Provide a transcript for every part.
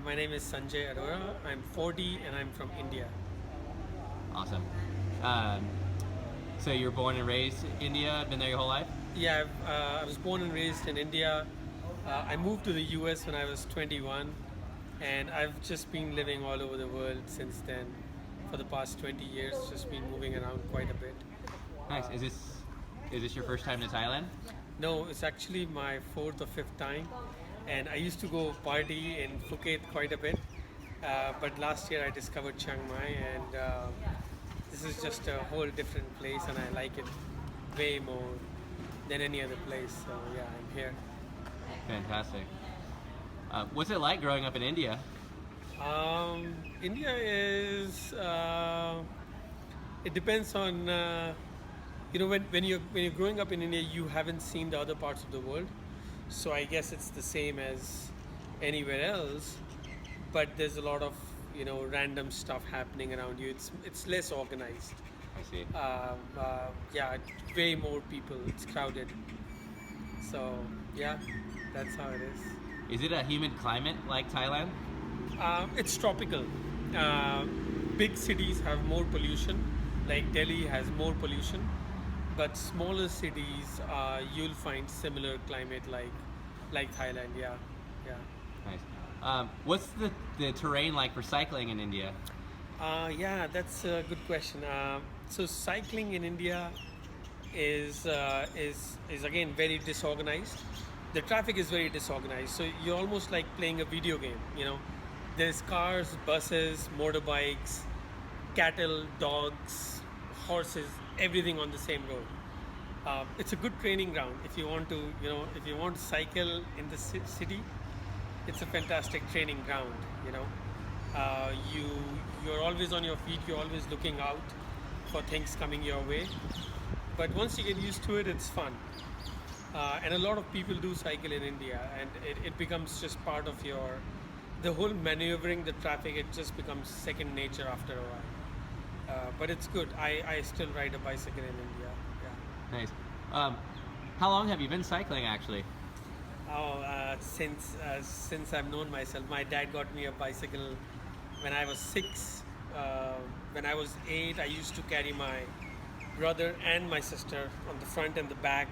my name is Sanjay Arora. I'm 40 and I'm from India. Awesome. Um, so you're born and raised in India, been there your whole life? Yeah, I was born and raised in India. I moved to the US when I was 21, and I've just been living all over the world since then for the past 20 years, just been moving around quite a bit. Nice. Is this your first time to Thailand? No, it's actually my fourth or fifth time, and I used to go party in Phuket quite a bit. But last year I discovered Chiang Mai, and this is just a whole different place, and I like it way more than any other place. So yeah, I'm here. Fantastic. What's it like growing up in India? India is. It depends on. When you're growing up in India, you haven't seen the other parts of the world, so I guess it's the same as anywhere else. But there's a lot of random stuff happening around you. It's less organized. I see. Yeah, way more people. It's crowded. So yeah, that's how it is. Is it a humid climate like Thailand? It's tropical. Uh, Big cities have more pollution, like Delhi has more pollution, but smaller cities you'll find similar climate like Thailand. Yeah, yeah. Nice. What's the terrain like for cycling in India? Yeah, that's a good question. So cycling in India is again very disorganized. The traffic is very disorganized. So you're almost like playing a video game. There's cars, buses, motorbikes, cattle, dogs, horses, everything on the same road. It's a good training ground if you want to, if you want to cycle in the city. It's a fantastic training ground. You're always on your feet. You're always looking out for things coming your way. But once you get used to it, it's fun. And a lot of people do cycle in India, and it becomes just part of the whole maneuvering the traffic. It just becomes second nature after a while. But it's good. I still ride a bicycle in India. Yeah. Nice. How long have you been cycling actually? Oh, since I've known myself, my dad got me a bicycle when I was 6. When I was 8, I used to carry my brother and my sister on the front and the back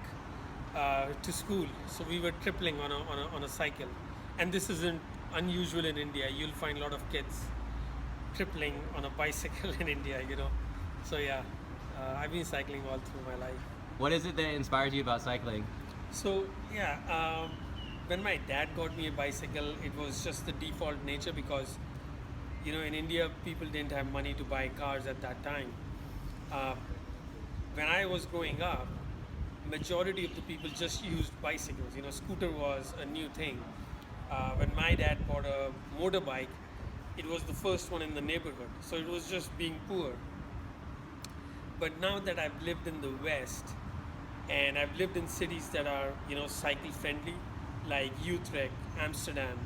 to school. So we were tripling on a cycle, and this isn't unusual in India. You'll find a lot of kids tripling on a bicycle in India. So yeah, I've been cycling all through my life. What is it that inspires you about cycling? So yeah, when my dad got me a bicycle, it was just the default nature because in India people didn't have money to buy cars at that time. Uh, when I was growing up, majority of the people just used bicycles. Scooter was a new thing. When my dad bought a motorbike, it was the first one in the neighborhood. So it was just being poor. But now that I've lived in the West, and I've lived in cities that are cycle friendly, like Utrecht, Amsterdam,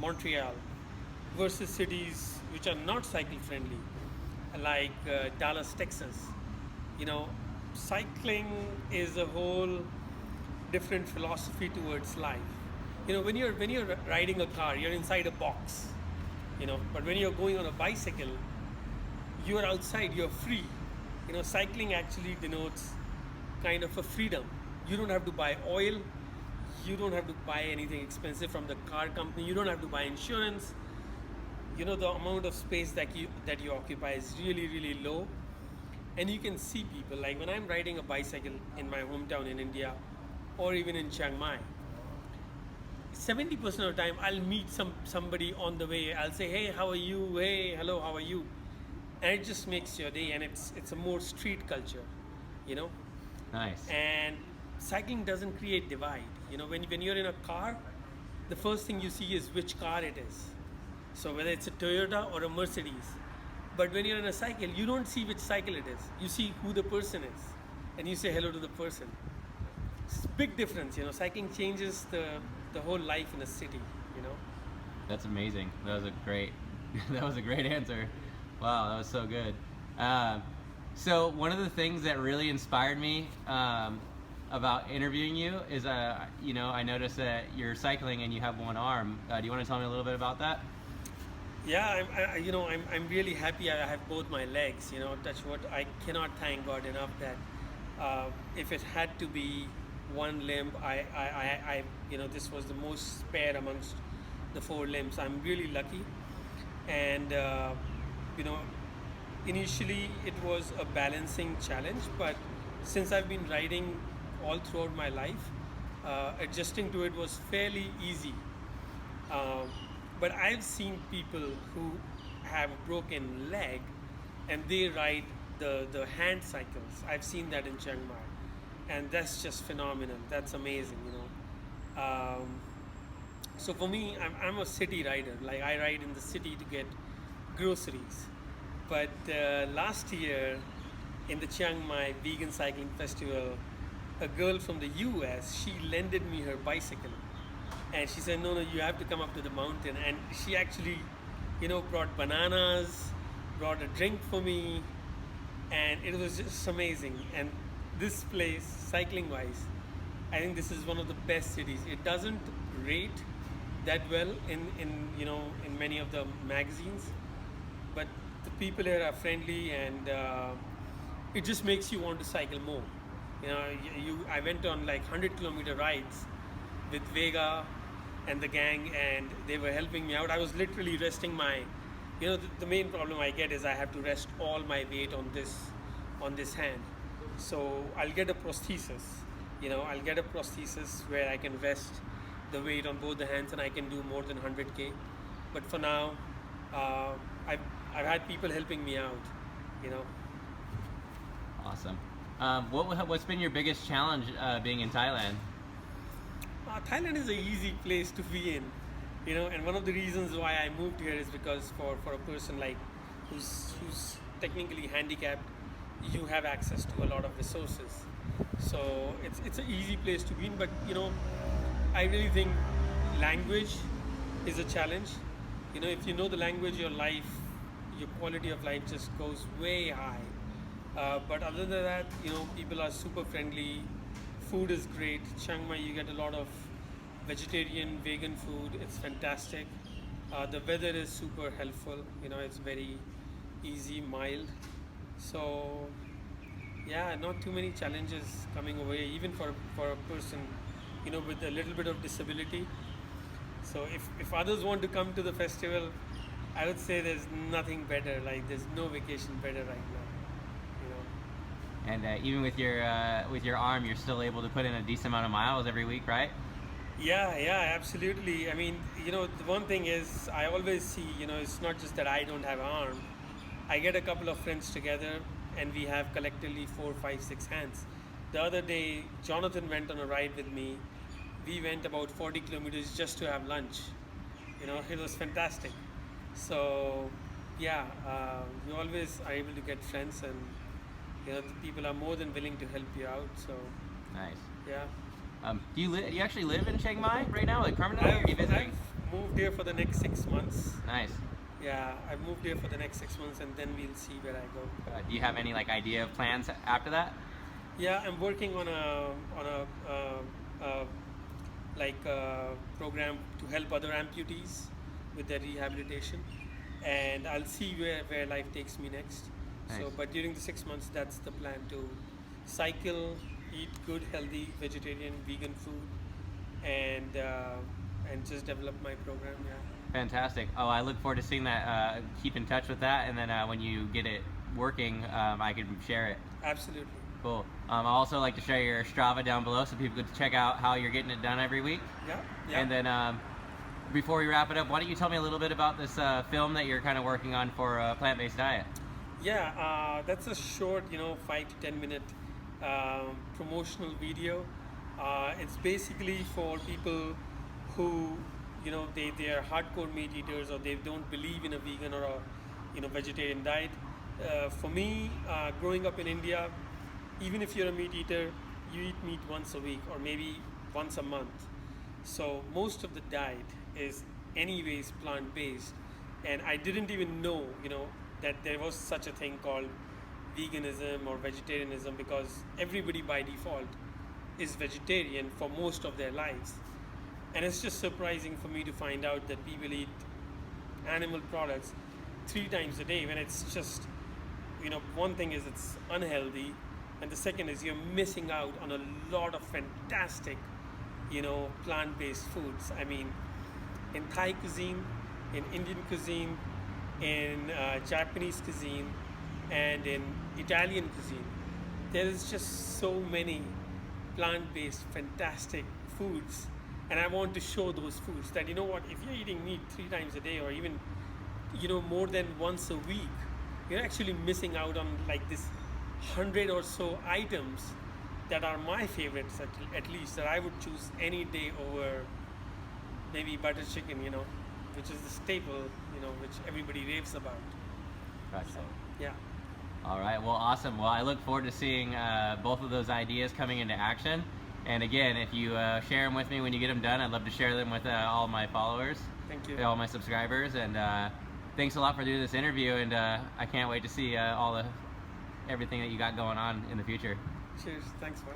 Montreal, versus cities which are not cycle friendly, like Dallas, Texas. Cycling is a whole different philosophy towards life. When you're riding a car, you're inside a box. But when you're going on a bicycle, you are outside, you're free. Cycling actually denotes kind of a freedom. You don't have to buy oil, you don't have to buy anything expensive from the car company, you don't have to buy insurance. The amount of space that you occupy is really, really low. And you can see people, like when I'm riding a bicycle in my hometown in India, or even in Chiang Mai, 70% of the time I'll meet somebody on the way. I'll say, hey, how are you? Hey, hello, how are you? And it just makes your day, and it's a more street culture, you know. Nice. And cycling doesn't create divide. When you're in a car, the first thing you see is which car it is. So whether it's a Toyota or a Mercedes. But when you're in a cycle, you don't see which cycle it is. You see who the person is, and you say hello to the person. It's a big difference. Cycling changes the whole life in a city. That's amazing. That was a great that was a great answer. Wow, that was so good. So one of the things that really inspired me about interviewing you is, I noticed that you're cycling and you have one arm. Do you want to tell me a little bit about that? Yeah, I'm really happy. I have both my legs. Touch wood. I cannot thank God enough that if it had to be one limb, this was the most spare amongst the four limbs. I'm really lucky, and you know, initially it was a balancing challenge, but since I've been riding all throughout my life, adjusting to it was fairly easy. Um, but I've seen people who have a broken leg and they ride the hand cycles. I've seen that in Chiang Mai, and that's just phenomenal. That's amazing. So for me, I'm a city rider. Like I ride in the city to get groceries. But last year in the Chiang Mai Vegan Cycling Festival, a girl from the US, she lended me her bicycle and she said, no, you have to come up to the mountain. And she actually, brought bananas, brought a drink for me, and it was just amazing. And this place, cycling wise, I think this is one of the best cities. It doesn't rate that well in many of the magazines, but the people here are friendly, and it just makes you want to cycle more. I went on like 100-kilometer rides with Vega and the gang, and they were helping me out. I was literally resting my, the main problem I get is I have to rest all my weight on this hand. So I'll get a prosthesis. I'll get a prosthesis where I can rest the weight on both the hands, and I can do more than 100k. But for now, uh, I've had people helping me out. You know. Awesome. What's been your biggest challenge being in Thailand? Thailand is an easy place to be in, and one of the reasons why I moved here is because for a person like who's technically handicapped, you have access to a lot of resources. So it's an easy place to be in, but I really think language is a challenge. If you know the language, your quality of life just goes way high. But other than that, people are super friendly. Food is great. Chiang Mai, you get a lot of vegetarian, vegan food. It's fantastic. The weather is super helpful. It's very easy, mild. So, yeah, not too many challenges coming over here, even for a person, with a little bit of disability. So, if others want to come to the festival, I would say there's nothing better. Like, there's no vacation better right now. And even with your arm, you're still able to put in a decent amount of miles every week, right? Yeah, absolutely. I mean, the one thing is I always see, it's not just that I don't have an arm. I get a couple of friends together and we have collectively 4, 5, 6 hands. The other day, Jonathan went on a ride with me. We went about 40 kilometers just to have lunch. It was fantastic. So, yeah, you always are able to get friends, and the people are more than willing to help you out. So, Nice. yeah. Do you actually live in Chiang Mai right now, like permanently, or are you visiting? I've moved here for the next 6 months. Nice. Yeah, I've moved here for the next 6 months, and then we'll see where I go. Do you have any idea of plans after that? Yeah, I'm working on a program to help other amputees with their rehabilitation, and I'll see where life takes me next. Nice. So, but during the 6 months, that's the plan, to cycle, eat good, healthy, vegetarian, vegan food, and just develop my program. Yeah. Fantastic. Oh, I look forward to seeing that. Keep in touch with that, and then when you get it working, I can share it. Absolutely. Cool. I'll also like to share your Strava down below so people can check out how you're getting it done every week. Yeah. And then before we wrap it up, why don't you tell me a little bit about this film that you're kind of working on for a plant-based diet? Yeah, that's a short, 5 to 10 minute promotional video. It's basically for people who, they are hardcore meat eaters, or they don't believe in a vegan or a vegetarian diet. For me, growing up in India, even if you're a meat eater, you eat meat once a week or maybe once a month. So most of the diet is anyways plant-based, and I didn't even know, that there was such a thing called veganism or vegetarianism, because everybody by default is vegetarian for most of their lives. And it's just surprising for me to find out that people eat animal products 3 times a day when it's just, one thing is it's unhealthy, and the second is you're missing out on a lot of fantastic, plant-based foods. I mean, in Thai cuisine, in Indian cuisine, in Japanese cuisine, and in Italian cuisine, there is just so many plant-based fantastic foods, and I want to show those foods that, what, if you're eating meat 3 times a day, or even more than once a week, you're actually missing out on like this 100 or so items that are my favorites, at least, that I would choose any day over maybe butter chicken, which is the staple, which everybody raves about. Gotcha. So, yeah. All right, well, awesome. Well, I look forward to seeing both of those ideas coming into action. And again, if you share them with me when you get them done, I'd love to share them with all my followers. Thank you. All my subscribers. And thanks a lot for doing this interview. And I can't wait to see everything that you got going on in the future. Cheers. Thanks, man.